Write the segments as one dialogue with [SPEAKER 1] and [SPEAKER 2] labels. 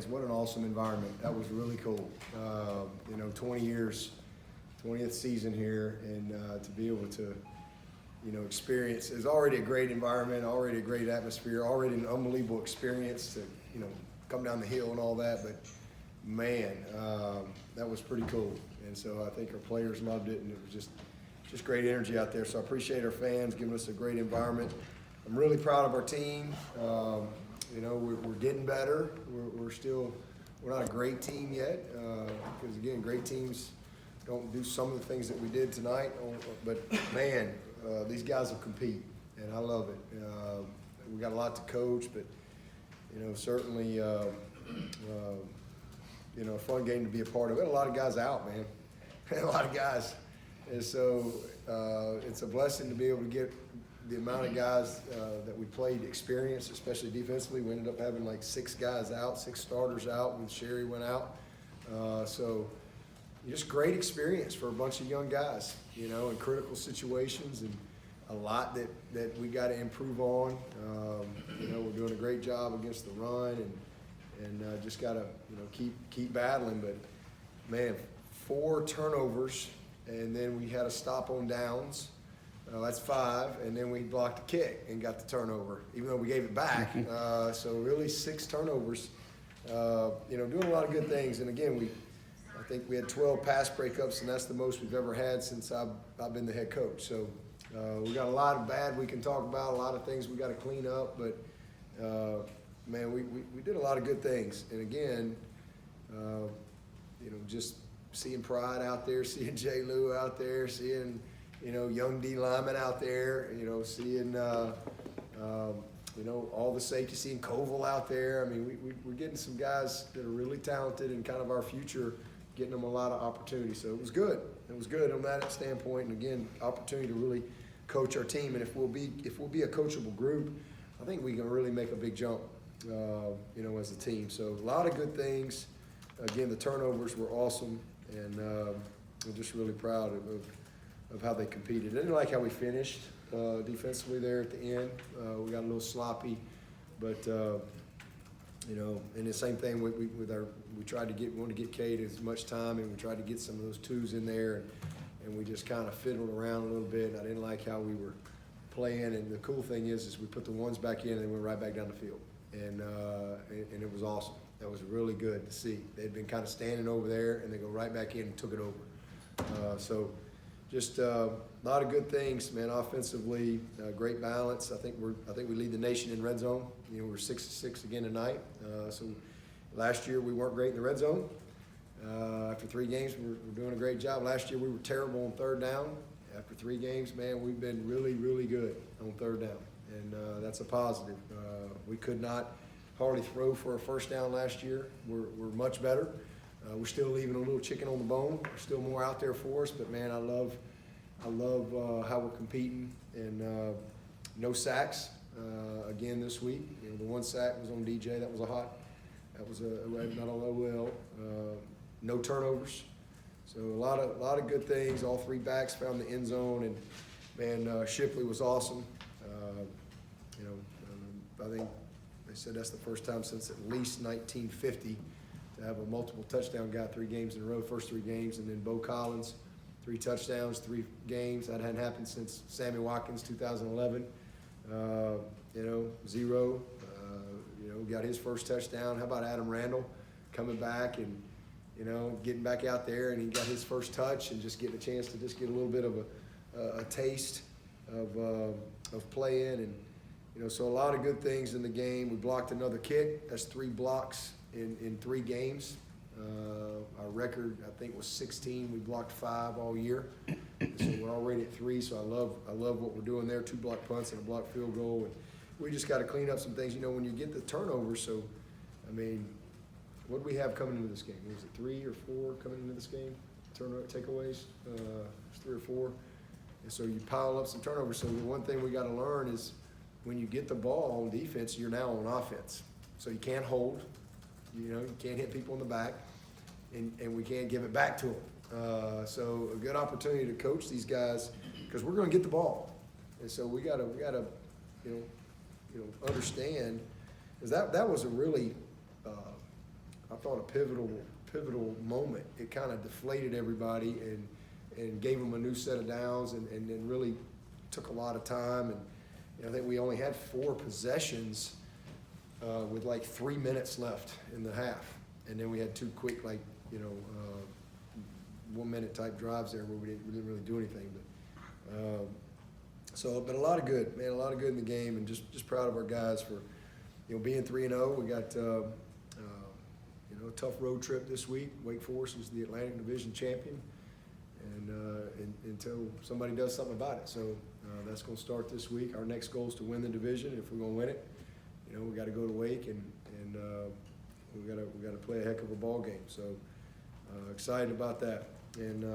[SPEAKER 1] fans, what an awesome environment. That was really cool. 20 years, 20th season here, and to be able to, experience, is already a great environment, already a great atmosphere, already an unbelievable experience to, come down the hill and all that, but man, that was pretty cool. And so I think our players loved it, and it was just great energy out there. So I appreciate our fans giving us a great environment. I'm really proud of our team. We're getting better. We're not a great team yet, because again, great teams don't do some of the things that we did tonight. But man, these guys will compete, and I love it. We got a lot to coach, but certainly a fun game to be a part of. We had a lot of guys out, man. A lot of guys, and so it's a blessing to be able to get the amount of guys that we played experience, especially defensively. We ended up having like 6 guys out, 6 starters out when Sherry went out. So just great experience for a bunch of young guys, in critical situations, and a lot that we got to improve on. We're doing a great job against the run, and just got to keep battling. But man, 4 turnovers, and then we had a stop on downs. That's 5, and then we blocked a kick and got the turnover, even though we gave it back. So really 6 turnovers. Doing a lot of good things. And again, I think we had 12 pass breakups, and that's the most we've ever had since I've been the head coach. So we got a lot of bad we can talk about, a lot of things we got to clean up, but man, we did a lot of good things. And again, just seeing Pride out there, seeing J. Lou out there, seeing young D lineman out there, seeing all the safety, seeing Koval out there. I mean, we're getting some guys that are really talented and kind of our future, getting them a lot of opportunity. So it was good. It was good on that standpoint. And again, opportunity to really coach our team. And if we'll be a coachable group, I think we can really make a big jump, as a team. So a lot of good things. Again, the turnovers were awesome, and I'm just really proud of how they competed. I didn't like how we finished defensively there at the end. We got a little sloppy, but and the same thing we wanted to get Cade as much time, and we tried to get some of those 2s in there, and we just kind of fiddled around a little bit. I didn't like how we were playing, and the cool thing is we put the 1s back in and then went right back down the field, and it was awesome. That was really good to see. They'd been kind of standing over there, and they go right back in and took it over. So just a lot of good things, man. Offensively, great balance. I think we lead the nation in red zone. We're 6-6 again tonight. So last year we weren't great in the red zone. After 3 games, we're doing a great job. Last year we were terrible on 3rd down. After 3 games, man, we've been really, really good on 3rd down, and that's a positive. We could not hardly throw for a 1st down last year. We're much better. We're still leaving a little chicken on the bone. There's still more out there for us, but man, I love how we're competing, and no sacks again this week. The 1 sack was on DJ. That was not a low L. No turnovers. So a lot of good things. All 3 backs found the end zone, and man, Shipley was awesome. I think they said that's the first time since at least 1950 to have a multiple touchdown guy 3 games in a row, first 3 games, and then Bo Collins, 3 touchdowns, 3 games. That hadn't happened since Sammy Watkins, 2011. 0. Got his first touchdown. How about Adam Randall coming back and getting back out there, and he got his first touch and just getting a chance to just get a little bit of a taste of playing, and so a lot of good things in the game. We blocked another kick. That's 3 blocks in 3 games. Our record, I think, was 16. We blocked 5 all year, so we're already at 3. So I love what we're doing there. 2 block punts and a block field goal, and we just got to clean up some things. When you get the turnovers, so I mean, what do we have coming into this game? Was it 3 or 4 coming into this game? Turnover takeaways, 3 or 4, and so you pile up some turnovers. So the one thing we got to learn is when you get the ball on defense, you're now on offense. So you can't hold. You can't hit people in the back, and we can't give it back to them. So a good opportunity to coach these guys, because we're going to get the ball, and so we got to understand, because that was a really thought a pivotal moment. It kind of deflated everybody and gave them a new set of downs, and then really took a lot of time. And I think we only had 4 possessions with like 3 minutes left in the half, and then we had 2 quick 1 minute type drives there where we didn't really do anything. But a lot of good, man, a lot of good in the game, and just proud of our guys for being 3-0. We got a tough road trip this week. Wake Forest is the Atlantic Division champion, and until somebody does something about it. So that's going to start this week. Our next goal is to win the division. If we're going to win it, we got to go to Wake, and we got to play a heck of a ball game. So excited about that. And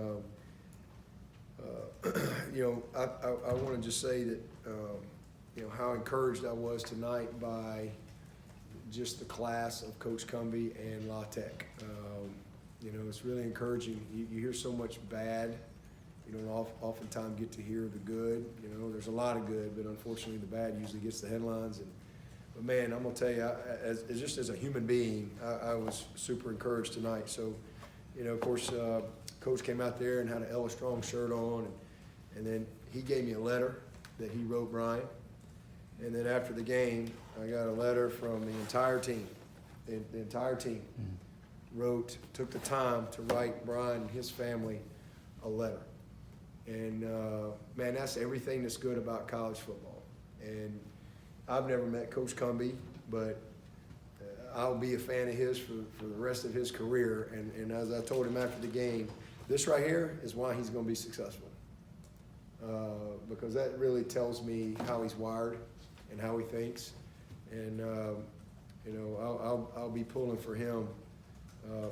[SPEAKER 1] I want to just say that how encouraged I was tonight by just the class of Coach Cumbie and La Tech. It's really encouraging. You hear so much bad. You don't oftentimes get to hear the good. There's a lot of good, but unfortunately the bad usually gets the headlines. But man, I'm gonna tell you, as a human being, I was super encouraged tonight. So, of course, Coach came out there and had an Ella Strong shirt on, and then he gave me a letter that he wrote Brian. And then after the game, I got a letter from the entire team. The entire team took the time to write Brian and his family a letter. And man, that's everything that's good about college football. And I've never met Coach Cumbie, but I'll be a fan of his for the rest of his career. And as I told him after the game, this right here is why he's going to be successful. Because that really tells me how he's wired and how he thinks. And, I'll be pulling for him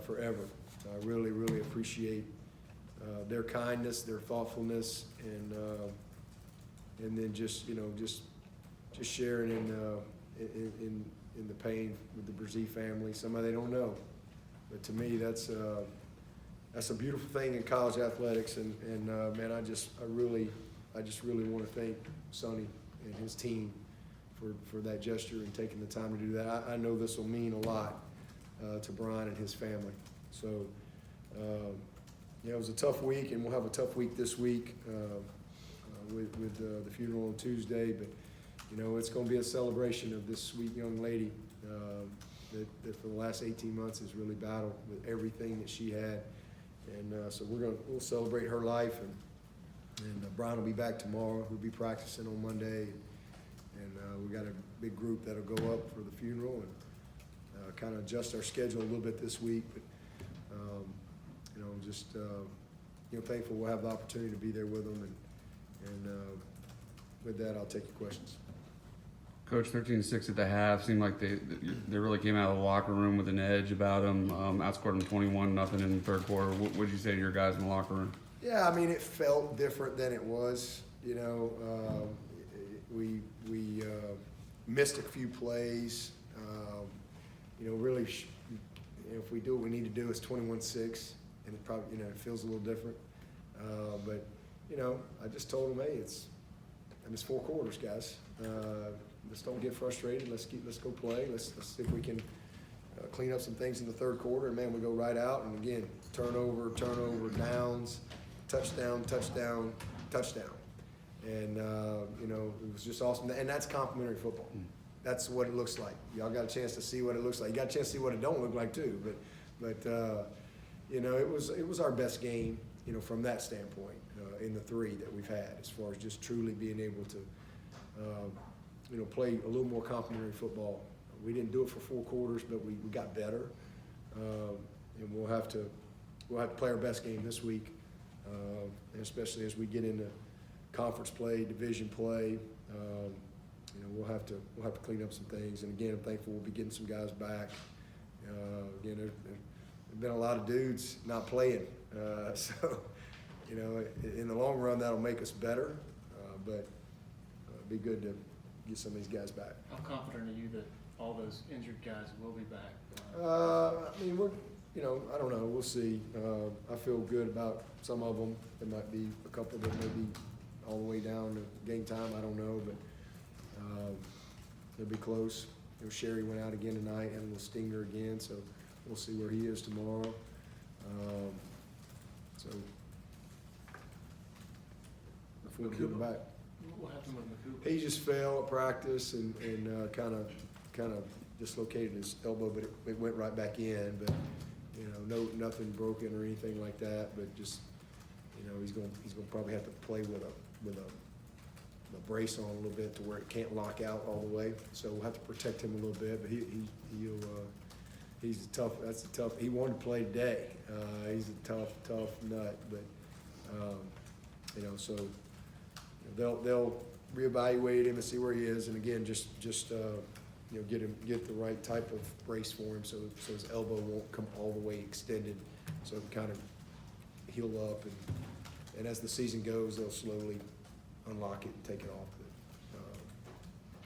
[SPEAKER 1] forever. I really, really appreciate their kindness, their thoughtfulness, and then just sharing in the pain with the Brzee family. Somebody they don't know, but to me that's a beautiful thing in college athletics. And man, I just really want to thank Sonny and his team for that gesture and taking the time to do that. I know this will mean a lot to Brian and his family. So. It was a tough week, and we'll have a tough week this week with the funeral on Tuesday. But it's going to be a celebration of this sweet young lady that for the last 18 months has really battled with everything that she had. And so we'll celebrate her life, and Brian will be back tomorrow. We'll be practicing on Monday, and we got a big group that'll go up for the funeral and kind of adjust our schedule a little bit this week. But just thankful we'll have the opportunity to be there with them, and with that, I'll take your questions.
[SPEAKER 2] Coach, 13-6 at the half. Seemed like they really came out of the locker room with an edge about them. Outscored them 21-0 in the third quarter. What would you say to your guys in the locker room?
[SPEAKER 1] Yeah, I mean, it felt different than it was. We missed a few plays. Really, if we do what we need to do, it's 21-6. And it probably, it feels a little different. But I just told them, hey, it's 4 quarters, guys. Let's don't get frustrated. Let's go play. Let's see if we can clean up some things in the third quarter. And man, we go right out. And again, turnover, downs, touchdown. And it was just awesome. And that's complimentary football. That's what it looks like. Y'all got a chance to see what it looks like. You got a chance to see what it don't look like too. But it was our best game, from that standpoint, in the 3 that we've had, as far as just truly being able to, play a little more complimentary football. We didn't do it for 4 quarters, but we got better, and we'll have to play our best game this week, and especially as we get into conference play, division play. We'll have to clean up some things. And again, I'm thankful we'll be getting some guys back. Again, there've been a lot of dudes not playing, so in the long run that'll make us better. But it'd be good to get some of these guys back.
[SPEAKER 3] How confident are you that all those injured guys will be back?
[SPEAKER 1] I mean, I don't know. We'll see. I feel good about some of them. There might be a couple that may be all the way down to game time. I don't know, but it'll be close. Sherry went out again tonight, had a little stinger again, so we'll see where he is tomorrow. So before we get him back.
[SPEAKER 3] What happened with McCool?
[SPEAKER 1] He just fell at practice and kind of dislocated his elbow, but it went right back in. But nothing broken or anything like that. But just he's going probably have to play with a brace on a little bit to where it can't lock out all the way. So we'll have to protect him a little bit. But he's tough. That's a tough. He wanted to play today. He's a tough nut. But so they'll reevaluate him and see where he is. And again, just get the right type of brace for him so his elbow won't come all the way extended. So it can kind of heal up and as the season goes, they'll slowly unlock it and take it off. But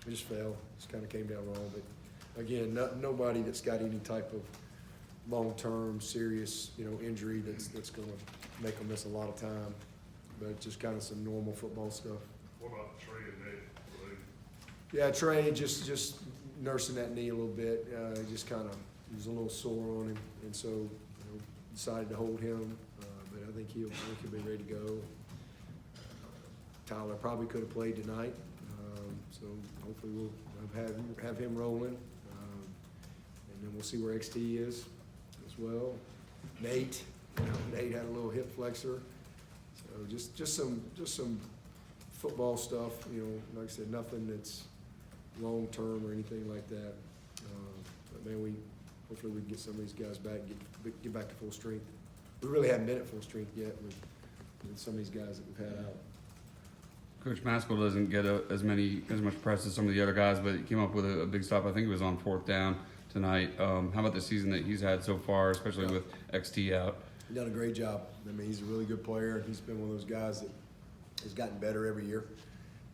[SPEAKER 1] it just fell. Just kind of came down wrong. But again, nobody that's got any type of long-term serious injury that's going to make them miss a lot of time. But it's just kind of some normal football stuff.
[SPEAKER 4] What about Trey and Nate?
[SPEAKER 1] Yeah, Trey just nursing that knee a little bit. Just kind of he was a little sore on him, and so decided to hold him. But I think he'll be ready to go. Tyler probably could have played tonight, so hopefully we'll have him rolling, and then we'll see where XT is as well. Nate had a little hip flexor, so just some football stuff. Like I said, nothing that's long term or anything like that. But man, hopefully we can get some of these guys back, get back to full strength. We really haven't been at full strength yet with some of these guys that we've had out.
[SPEAKER 2] Coach Maskell doesn't get as much press as some of the other guys, but he came up with a big stop. I think it was on 4th down tonight. How about the season that he's had so far, especially with XT out?
[SPEAKER 1] He's done a great job. I mean, he's a really good player. He's been one of those guys that has gotten better every year,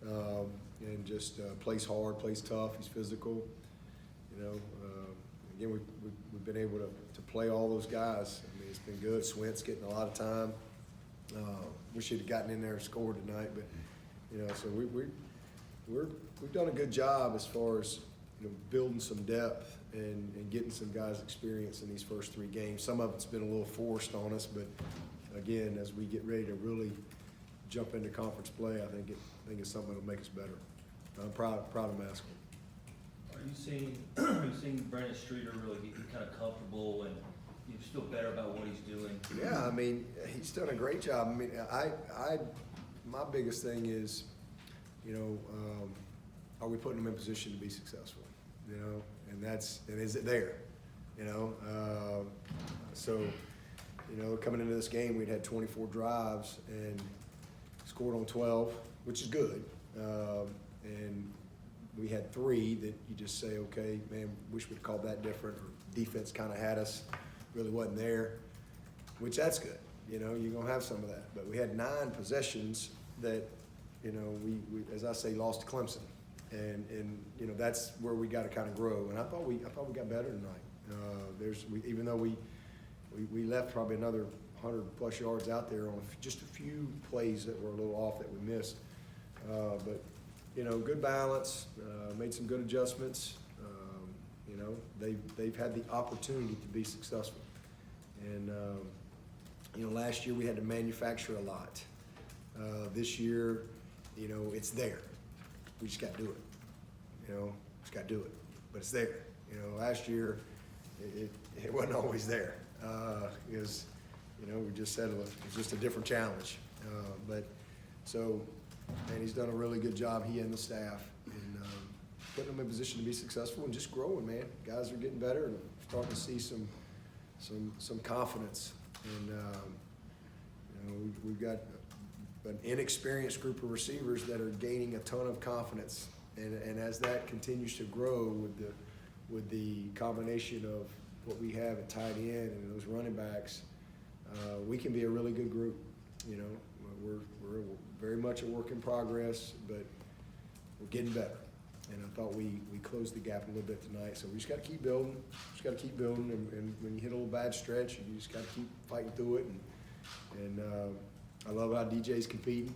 [SPEAKER 1] and just plays hard, plays tough. He's physical. Again, we've been able to play all those guys. I mean, it's been good. Swint's getting a lot of time. Wish he'd have gotten in there and scored tonight, but so we've done a good job as far as building some depth and getting some guys experience in these first 3 games. Some of it's been a little forced on us, but again, as we get ready to really jump into conference play, I think it's something that'll make us better. I'm proud of Maskell.
[SPEAKER 5] Are you seeing Brandon Streeter really getting kind of comfortable and you just feel better about what he's doing?
[SPEAKER 1] Yeah, I mean, he's done a great job. I mean, my biggest thing is, are we putting him in position to be successful? And is it there? So, coming into this game, we'd had 24 drives and scored on 12, which is good. And we had 3 that you just say, okay, man, wish we'd called that different. Or defense kind of had us, really wasn't there, which that's good. You're going to have some of that. But we had 9 possessions that, we as I say, lost to Clemson. And that's where we got to kind of grow. And I thought we got better tonight. Even though we left probably another 100+ yards out there on just a few plays that were a little off that we missed. But good balance, made some good adjustments. They've had the opportunity to be successful. And, last year we had to manufacture a lot. This year, it's there. We just got to do it. Just got to do it. But it's there. Last year it wasn't always there. Because, we just said it was just a different challenge. And he's done a really good job, he and the staff, in putting them in position to be successful and just growing, man. Guys are getting better and starting to see some confidence. And we've got an inexperienced group of receivers that are gaining a ton of confidence. And as that continues to grow with the combination of what we have at tight end and those running backs, we can be a really good group. We're very much a work in progress, but we're getting better. And I thought we closed the gap a little bit tonight. So we just got to keep building. And when you hit a little bad stretch, you just got to keep fighting through it. And I love how DJ's competing.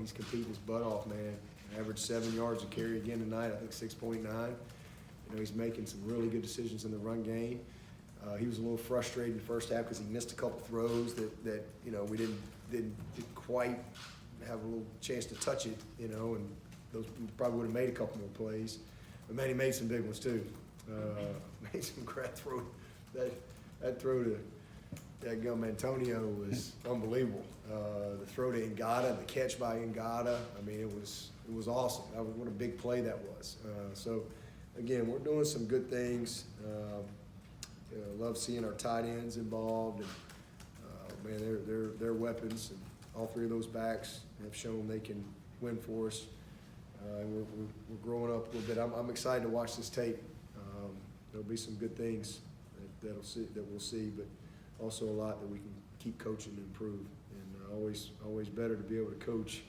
[SPEAKER 1] He's competing his butt off, man. Averaged 7 yards a carry again tonight. I think 6.9. He's making some really good decisions in the run game. He was a little frustrated in the first half because he missed a couple throws that you know we didn't quite have a little chance to touch it, you know, and those we probably would have made a couple more plays. But man, he made some big ones too. Made some great throw. That throw to that gum Antonio was unbelievable. The throw to Ngata, the catch by Ngata. I mean, it was awesome. What a big play that was. So again, we're doing some good things. Love seeing our tight ends involved, and man, they're weapons, and all three of those backs have shown they can win for us. And we're growing up a little bit. I'm excited to watch this tape. There'll be some good things that we'll see, but also a lot that we can keep coaching and improve. And always better to be able to coach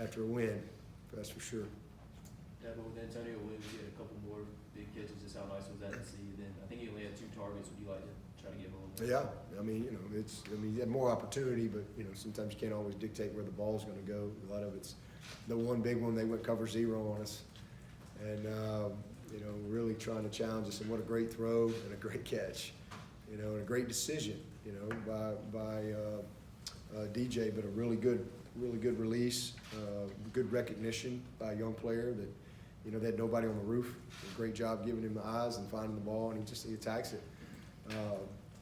[SPEAKER 1] after a win. That's for sure.
[SPEAKER 6] Dabo, with Antonio Williams, he had a couple more big catches. Just how nice was that to see? Then I think he only had 2 targets. Would you like to try to get home?
[SPEAKER 1] Yeah, I mean, you know, he had more opportunity, but you know, sometimes you can't always dictate where the ball's going to go. A lot of it's the one big one they went cover 0 on us, and you know, really trying to challenge us. And what a great throw and a great catch, you know, and a great decision, you know, by DJ, but a really good release, good recognition by a young player that, you know, they had nobody on the roof. A great job giving him the eyes and finding the ball, and he attacks it.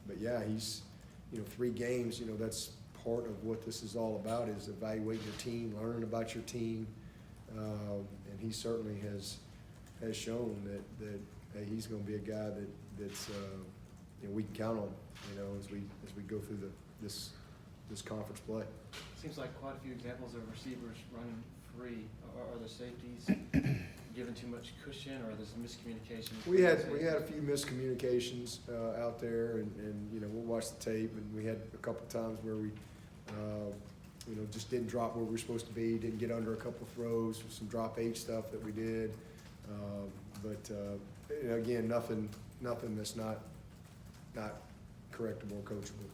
[SPEAKER 1] But yeah, he's, you know, 3 games, you know, that's part of what this is all about, is evaluating your team, learning about your team, and he certainly has shown that hey, he's going to be a guy that's you know, we can count on, you know, as we go through this conference play.
[SPEAKER 3] Seems like quite a few examples of receivers running free. Are the safeties given too much cushion, or there's miscommunication?
[SPEAKER 1] We had a few miscommunications out there, and you know, we'll watch the tape, and we had a couple times where we you know, just didn't drop where we were supposed to be, didn't get under a couple throws, some drop 8 stuff that we did, but you know, again, nothing that's not correctable or coachable.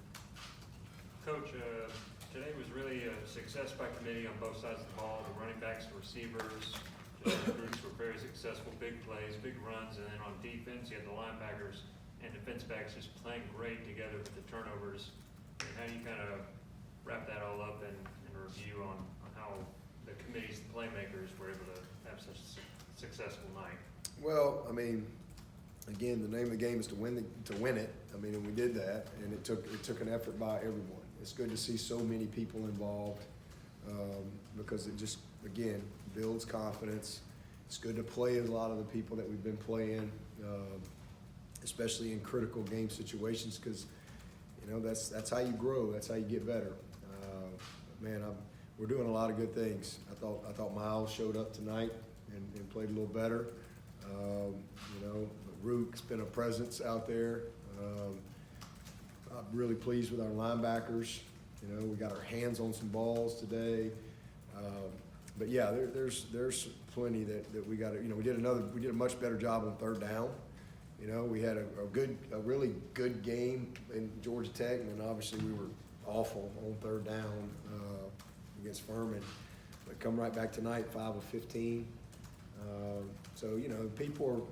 [SPEAKER 7] Coach, today was really a success by committee on both sides of the ball. The running backs, the receivers, the groups were very successful, big plays, big runs, and then on defense, you had the linebackers and defense backs just playing great together with the turnovers. And how do you kind of wrap that all up in review on how the committee's playmakers were able to have such a successful night?
[SPEAKER 1] Well, I mean, again, the name of the game is to win it. I mean, and we did that, and it took an effort by everyone. It's good to see so many people involved, because it just, again, builds confidence. It's good to play a lot of the people that we've been playing, especially in critical game situations, because you know, that's how you grow. That's how you get better. Man, we're doing a lot of good things. I thought Miles showed up tonight and played a little better. You know, Rook's been a presence out there. I'm really pleased with our linebackers. You know, we got our hands on some balls today. But yeah, there's plenty that we got to, you know, we did a much better job on 3rd down. You know, we had a really good game in Georgia Tech, and then obviously we were awful on 3rd down against Furman. But come right back tonight, 5 of 15. So, you know, people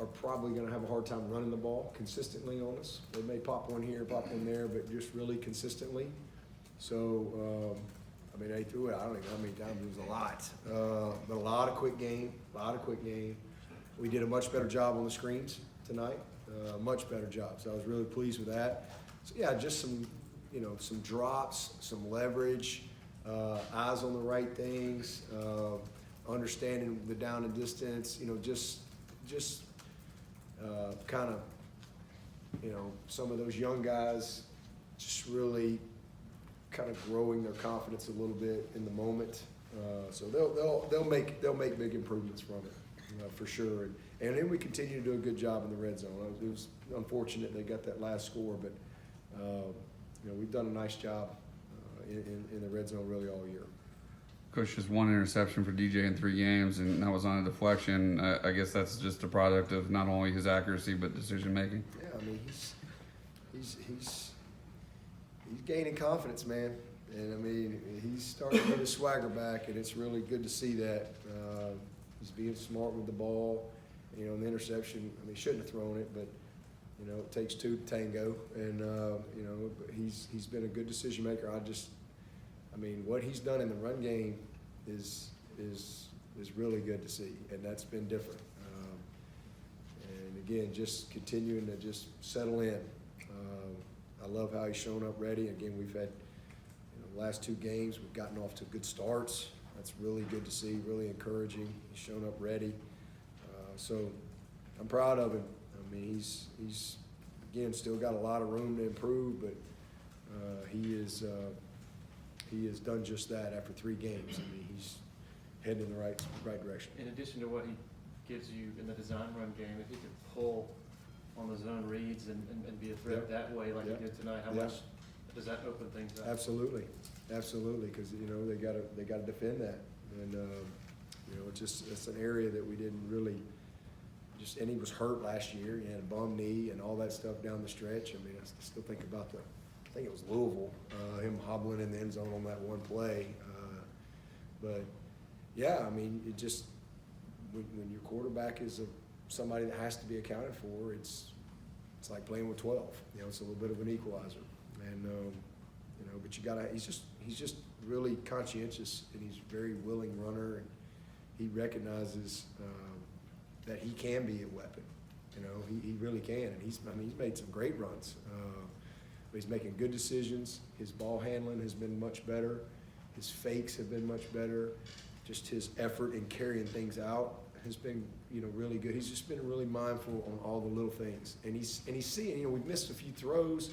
[SPEAKER 1] are probably going to have a hard time running the ball consistently on us. They may pop one here, pop one there, but just really consistently. So, I mean, they threw it, I don't even know how many times, it was a lot. But a lot of quick game. We did a much better job on the screens tonight, much better job. So I was really pleased with that. So yeah, just some, you know, some drops, some leverage, eyes on the right things, understanding the down and distance, you know, just kind of, you know, some of those young guys just really kind of growing their confidence a little bit in the moment. So they'll make big improvements from it, for sure. And then we continue to do a good job in the red zone. It was unfortunate they got that last score, but you know, we've done a nice job in the red zone really all year.
[SPEAKER 2] Coach, just 1 interception for DJ in 3 games, and that was on a deflection. I guess that's just a product of not only his accuracy but decision making.
[SPEAKER 1] Yeah, I mean he's gaining confidence, man, and I mean he's starting to get his swagger back, and it's really good to see that. He's being smart with the ball, You know, and the interception, I mean, he shouldn't have thrown it, but, you know, it takes two to tango. And, you know, but he's been a good decision maker. I mean, what he's done in the run game is really good to see, and that's been different. And again, just continuing to just settle in. I love how he's shown up ready. Again, we've had, you know, the last 2 games, we've gotten off to good starts. That's really good to see, really encouraging. He's shown up ready. So I'm proud of him. I mean, he's again, still got a lot of room to improve, but he has done just that after 3 games. I mean, he's heading in the right direction.
[SPEAKER 3] In addition to what he gives you in the design run game, if he could pull on the zone reads and be a threat
[SPEAKER 1] Yep.
[SPEAKER 3] that way like
[SPEAKER 1] Yep.
[SPEAKER 3] he did tonight, how
[SPEAKER 1] Yep.
[SPEAKER 3] much does that open things up?
[SPEAKER 1] Absolutely, because you know they got to defend that, and you know it's an area that we didn't really and he was hurt last year. He had a bum knee and all that stuff down the stretch. I mean, I still think about I think it was Louisville, him hobbling in the end zone on that one play. But yeah, I mean, it just when your quarterback is somebody that has to be accounted for, it's like playing with 12. You know, it's a little bit of an equalizer, and you know, but he's just really conscientious, and he's a very willing runner, and he recognizes that he can be a weapon. You know, he really can, and he's made some great runs. But he's making good decisions. His ball handling has been much better. His fakes have been much better. Just his effort in carrying things out has been, you know, really good. He's just been really mindful on all the little things, and he's seeing. You know, we've missed a few throws,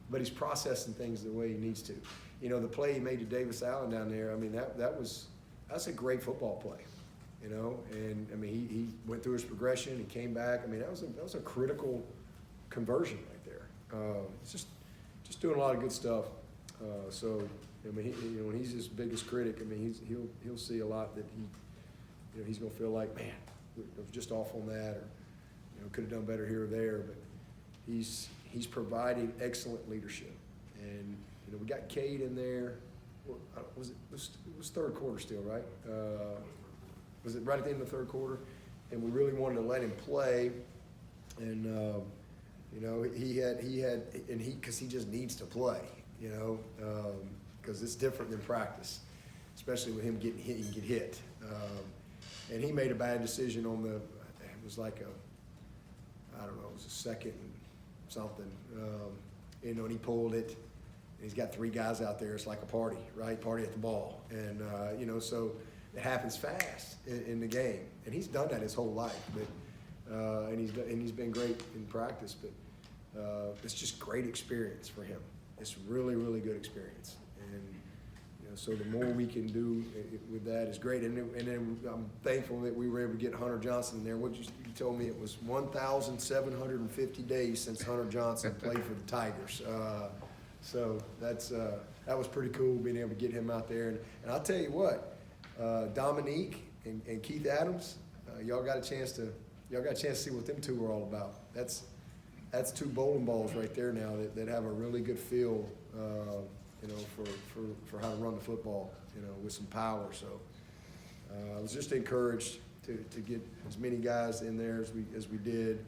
[SPEAKER 1] but he's processing things the way he needs to. You know, the play he made to Davis Allen down there. I mean, that's a great football play. You know, and I mean, he went through his progression. He came back. I mean, that was a critical conversion right there. It's just doing a lot of good stuff. So I mean, you know, when he's his biggest critic, I mean, he'll see a lot that he's gonna feel like, man, I was just off on that, or you know, could have done better here or there. But he's providing excellent leadership, and you know, we got Cade in there. It was third quarter still, right? Was it right at the end of the third quarter? And we really wanted to let him play, and you know, because he just needs to play, you know, because it's different than practice, especially with him getting hit. He can get hit, and he made a bad decision on it was like I don't know, it was a second and something, you know, and he pulled it. And he's got 3 guys out there. It's like a party, right? Party at the ball, and you know, so. It happens fast in the game, and he's done that his whole life. But and he's been great in practice. But it's just great experience for him. It's really good experience, and you know, so the more we can do with that is great. And then I'm thankful that we were able to get Hunter Johnson in there. You told me it was 1,750 days since Hunter Johnson played for the Tigers. So that was pretty cool being able to get him out there. And I'll tell you what. Dominique and Keith Adams, y'all got a chance to see what them 2 are all about. That's 2 bowling balls right there now that have a really good feel, you know, for how to run the football, you know, with some power. So I was just encouraged to get as many guys in there as we did.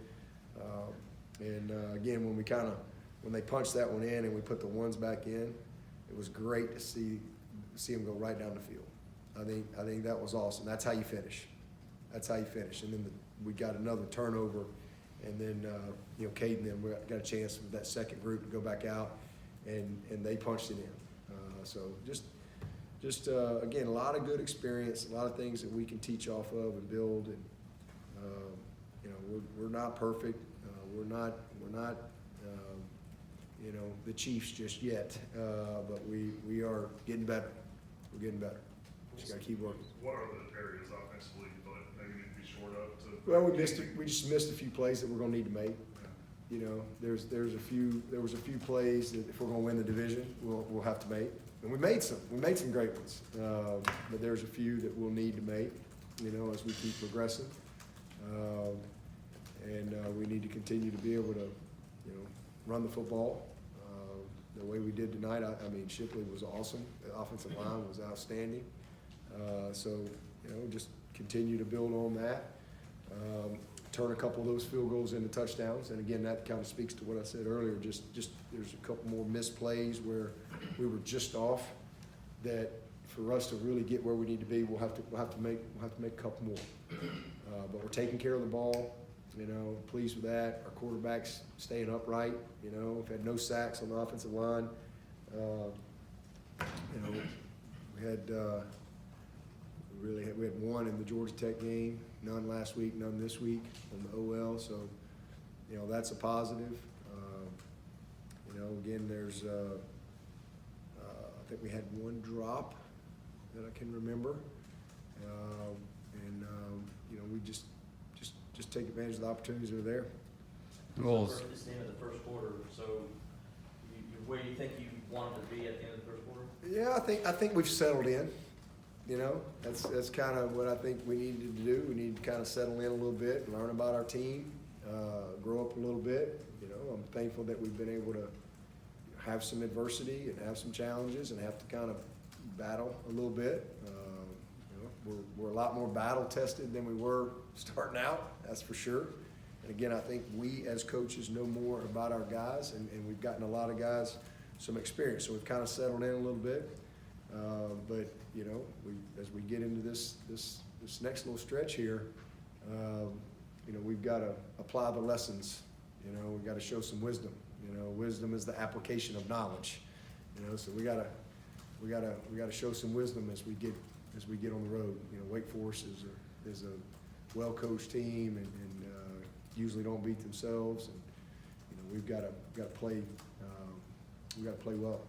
[SPEAKER 1] And again, when they punched that one in and we put the ones back in, it was great to see them go right down the field. I think that was awesome. That's how you finish. And then we got another turnover, and then you know, Cade and them got a chance with that second group to go back out, and they punched it in. So just again, a lot of good experience, a lot of things that we can teach off of and build. And you know, we're not perfect. We're not you know, the Chiefs just yet, but we are getting better. We're getting better. Just got to keep working.
[SPEAKER 4] What are the areas offensively you thought maybe need to be shored up to?
[SPEAKER 1] Well, we just missed a few plays that we're going to need to make. You know, there was a few plays that if we're going to win the division, we'll have to make, and we made some great ones. But there's a few that we'll need to make. You know, as we keep progressing, and we need to continue to be able to, you know, run the football the way we did tonight. I mean, Shipley was awesome. The offensive line was outstanding. So, you know, just continue to build on that. turn a couple of those field goals into touchdowns. And again, that kind of speaks to what I said earlier, just there's a couple more missed plays where we were just off, that for us to really get where we need to be, we'll have to make a couple more. But we're taking care of the ball, you know, pleased with that. Our quarterback's staying upright, you know, we've had no sacks on the offensive line. You know, we had one in the Georgia Tech game, none last week, none this week on the OL, so, you know, that's a positive. You know, again, there's, I think we had one drop that I can remember. You know, we just take advantage of the opportunities that are there.
[SPEAKER 2] Well,
[SPEAKER 5] It's the end of the first quarter, so where do you think you wanted to be at the end of the first quarter?
[SPEAKER 1] Yeah, I think we've settled in. You know, that's kind of what I think we needed to do. We need to kind of settle in a little bit, learn about our team, grow up a little bit. You know, I'm thankful that we've been able to have some adversity and have some challenges and have to kind of battle a little bit. You know, we're a lot more battle tested than we were starting out, that's for sure. And again, I think we as coaches know more about our guys, and we've gotten a lot of guys some experience. So we've kind of settled in a little bit. But you know, as we get into this next little stretch here, you know, we've got to apply the lessons. You know, we've got to show some wisdom. You know, wisdom is the application of knowledge. You know, so we gotta show some wisdom as we get on the road. You know, Wake Forest is a well-coached team and usually don't beat themselves. And you know, we've got to play. We got to play well.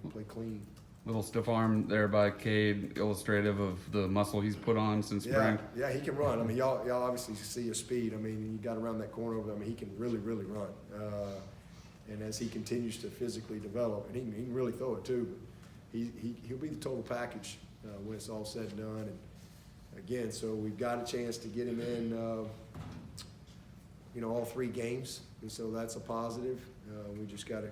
[SPEAKER 1] Play clean.
[SPEAKER 2] little stiff arm there by Cade, illustrative of the muscle he's put on since spring.
[SPEAKER 1] Yeah, he can run. I mean, y'all obviously see his speed. I mean, you got around that corner over there. I mean, he can really run. And as he continues to physically develop, and he can really throw it too. He'll be the total package when it's all said and done. And again, so we've got a chance to get him in, all 3 games, and so that's a positive. We just got to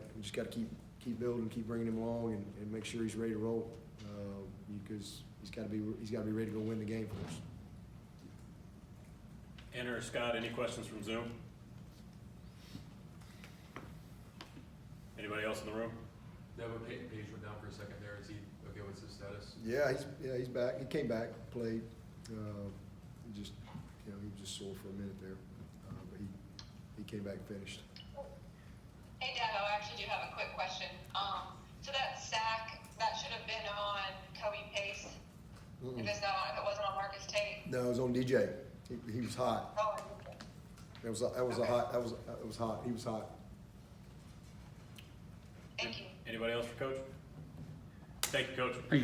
[SPEAKER 1] keep building, keep bringing him along, and make sure he's ready to roll because he's got to be ready to go win the game for us.
[SPEAKER 8] Anna or Scott, any questions from Zoom? Anybody else in the room?
[SPEAKER 9] Dabo, Page went down for a second there. Is he okay? What's his status?
[SPEAKER 1] Yeah, he's back. He came back, played. He was just sore for a minute there, but he came back and finished.
[SPEAKER 10] Hey, Dabo, I actually do have a quick question. So that sack, that should have been on Kobe Pace. If it wasn't on Marcus Tate.
[SPEAKER 1] No, it was on DJ. He was hot.
[SPEAKER 10] Oh,
[SPEAKER 1] It was hot. He was hot.
[SPEAKER 10] thank you.
[SPEAKER 8] Anybody else for Coach? Thank you, Coach.